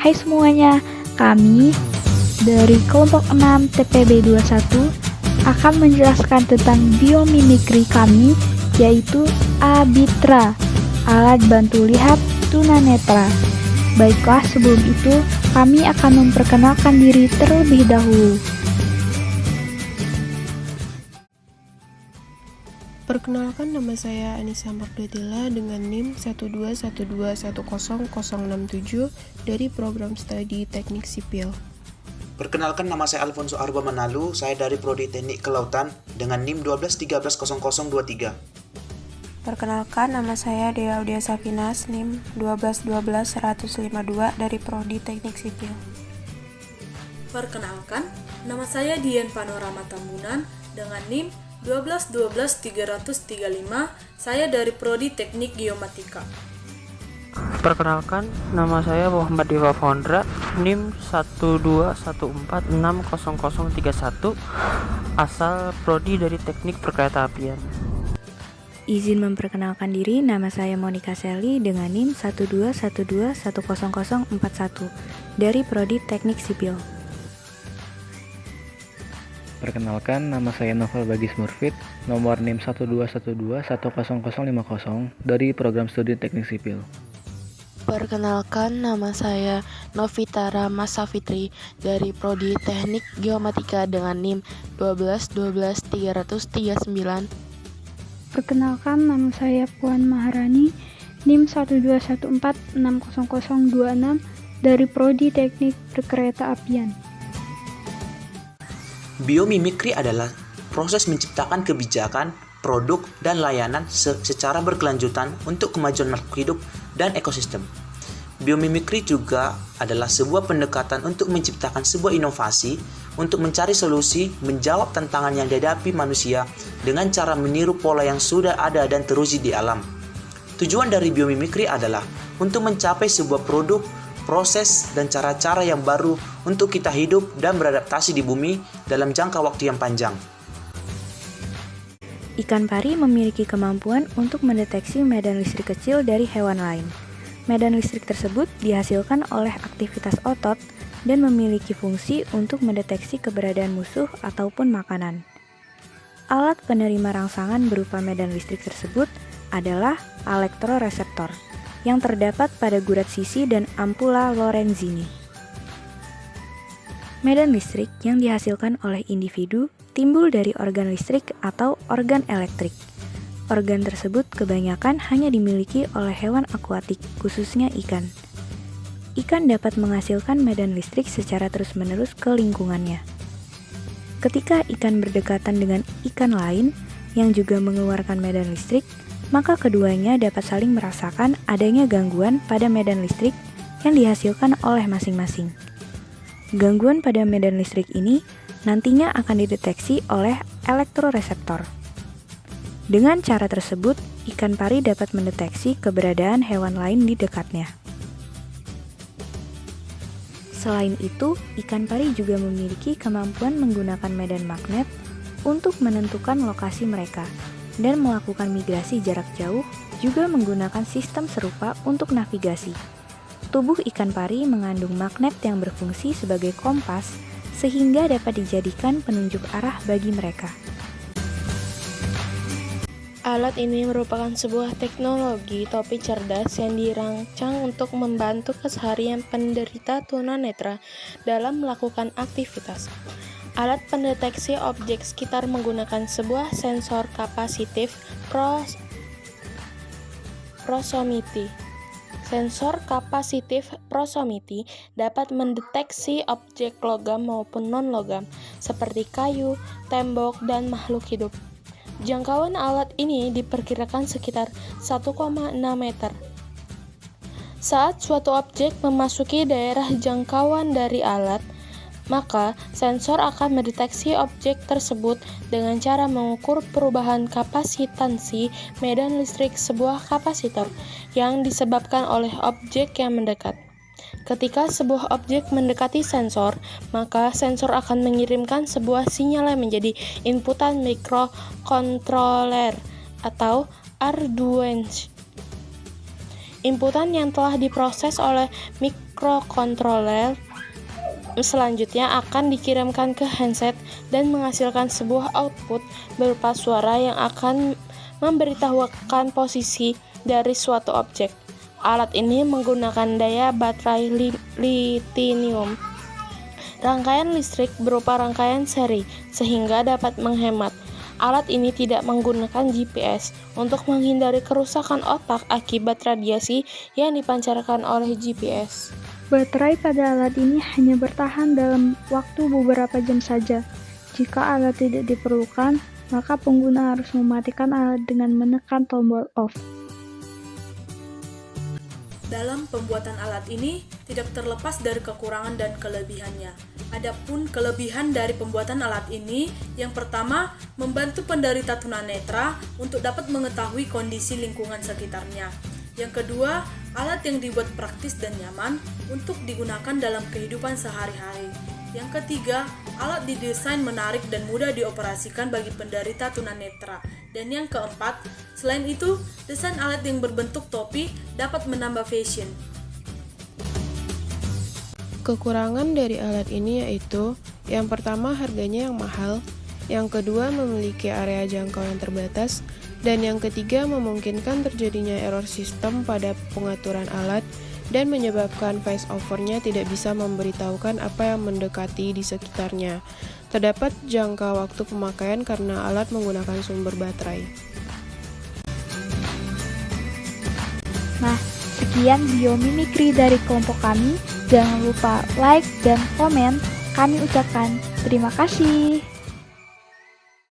Hai semuanya, kami dari kelompok 6 TPB 21 akan menjelaskan tentang biomimikri kami, yaitu ABITRA, alat bantu lihat tunanetra. Baiklah, sebelum itu kami akan memperkenalkan diri terlebih dahulu. Perkenalkan, nama saya Anissa Magdatila dengan NIM 121210067 dari program studi Teknik Sipil. Perkenalkan, nama saya Alfonso Arba Manalu, saya dari Prodi Teknik Kelautan dengan NIM 121300023. Perkenalkan, nama saya Dea Audia Safinas, NIM 1212152 dari Prodi Teknik Sipil. Perkenalkan, nama saya Dian Panorama Tambunan dengan NIM 1212335, saya dari Prodi Teknik Geomatika. Perkenalkan, nama saya Muhammad Dewa Fondra, NIM 121460031, asal Prodi dari Teknik Perkeretaapian. Izin memperkenalkan diri, nama saya Monica Seli dengan NIM 121210041 dari Prodi Teknik Sipil. Perkenalkan, nama saya Novel Bagis Murfid, nomor NIM 121210050 dari Program Studi Teknik Sipil. Perkenalkan, nama saya Novita Rama Safitri dari Prodi Teknik Geomatika dengan NIM 1212339. Perkenalkan, nama saya Puan Maharani, NIM 121460026 dari Prodi Teknik Perkeretaapian. Biomimikri adalah proses menciptakan kebijakan, produk, dan layanan secara berkelanjutan untuk kemajuan makhluk hidup dan ekosistem. Biomimikri juga adalah sebuah pendekatan untuk menciptakan sebuah inovasi untuk mencari solusi menjawab tantangan yang dihadapi manusia dengan cara meniru pola yang sudah ada dan teruji di alam. Tujuan dari biomimikri adalah untuk mencapai sebuah produk, proses, dan cara-cara yang baru untuk kita hidup dan beradaptasi di bumi dalam jangka waktu yang panjang. Ikan pari memiliki kemampuan untuk mendeteksi medan listrik kecil dari hewan lain. Medan listrik tersebut dihasilkan oleh aktivitas otot dan memiliki fungsi untuk mendeteksi keberadaan musuh ataupun makanan. Alat penerima rangsangan berupa medan listrik tersebut adalah elektroreseptor yang terdapat pada gurat sisi dan ampula Lorenzini. Medan listrik yang dihasilkan oleh individu timbul dari organ listrik atau organ elektrik. Organ tersebut kebanyakan hanya dimiliki oleh hewan akuatik, khususnya ikan. Ikan dapat menghasilkan medan listrik secara terus-menerus ke lingkungannya. Ketika ikan berdekatan dengan ikan lain yang juga mengeluarkan medan listrik, maka keduanya dapat saling merasakan adanya gangguan pada medan listrik yang dihasilkan oleh masing-masing. Gangguan pada medan listrik ini nantinya akan dideteksi oleh elektroreseptor. Dengan cara tersebut, ikan pari dapat mendeteksi keberadaan hewan lain di dekatnya. Selain itu, ikan pari juga memiliki kemampuan menggunakan medan magnet untuk menentukan lokasi mereka dan melakukan migrasi jarak jauh, juga menggunakan sistem serupa untuk navigasi. Tubuh ikan pari mengandung magnet yang berfungsi sebagai kompas sehingga dapat dijadikan penunjuk arah bagi mereka. Alat ini merupakan sebuah teknologi topi cerdas yang dirancang untuk membantu keseharian penderita tunanetra dalam melakukan aktivitas. Alat pendeteksi objek sekitar menggunakan sebuah sensor kapasitif proximity. Sensor kapasitif proximity dapat mendeteksi objek logam maupun non-logam, seperti kayu, tembok, dan makhluk hidup. Jangkauan alat ini diperkirakan sekitar 1,6 meter. Saat suatu objek memasuki daerah jangkauan dari alat, maka sensor akan mendeteksi objek tersebut dengan cara mengukur perubahan kapasitansi medan listrik sebuah kapasitor yang disebabkan oleh objek yang mendekat. Ketika sebuah objek mendekati sensor, maka sensor akan mengirimkan sebuah sinyal yang menjadi inputan microcontroller atau Arduino Inputan yang telah diproses oleh microcontroller selanjutnya akan dikirimkan ke handset dan menghasilkan sebuah output berupa suara yang akan memberitahukan posisi dari suatu objek. Alat ini menggunakan daya baterai lithium. Rangkaian listrik berupa rangkaian seri sehingga dapat menghemat. Alat ini tidak menggunakan GPS untuk menghindari kerusakan otak akibat radiasi yang dipancarkan oleh GPS. Baterai pada alat ini hanya bertahan dalam waktu beberapa jam saja. Jika alat tidak diperlukan, maka pengguna harus mematikan alat dengan menekan tombol off. Dalam pembuatan alat ini tidak terlepas dari kekurangan dan kelebihannya. Adapun kelebihan dari pembuatan alat ini, yang pertama, membantu penderita tunanetra untuk dapat mengetahui kondisi lingkungan sekitarnya. Yang kedua, alat yang dibuat praktis dan nyaman untuk digunakan dalam kehidupan sehari-hari. Yang ketiga, alat didesain menarik dan mudah dioperasikan bagi penderita tunanetra. Dan yang keempat, selain itu, desain alat yang berbentuk topi dapat menambah fashion. Kekurangan dari alat ini yaitu, yang pertama harganya yang mahal, yang kedua memiliki area jangkau yang terbatas, dan yang ketiga memungkinkan terjadinya error sistem pada pengaturan alat dan menyebabkan voice-over-nya tidak bisa memberitahukan apa yang mendekati di sekitarnya. Terdapat jangka waktu pemakaian karena alat menggunakan sumber baterai. Nah, sekian biomimikri dari kelompok kami. Jangan lupa like dan komen. Kami ucapkan terima kasih.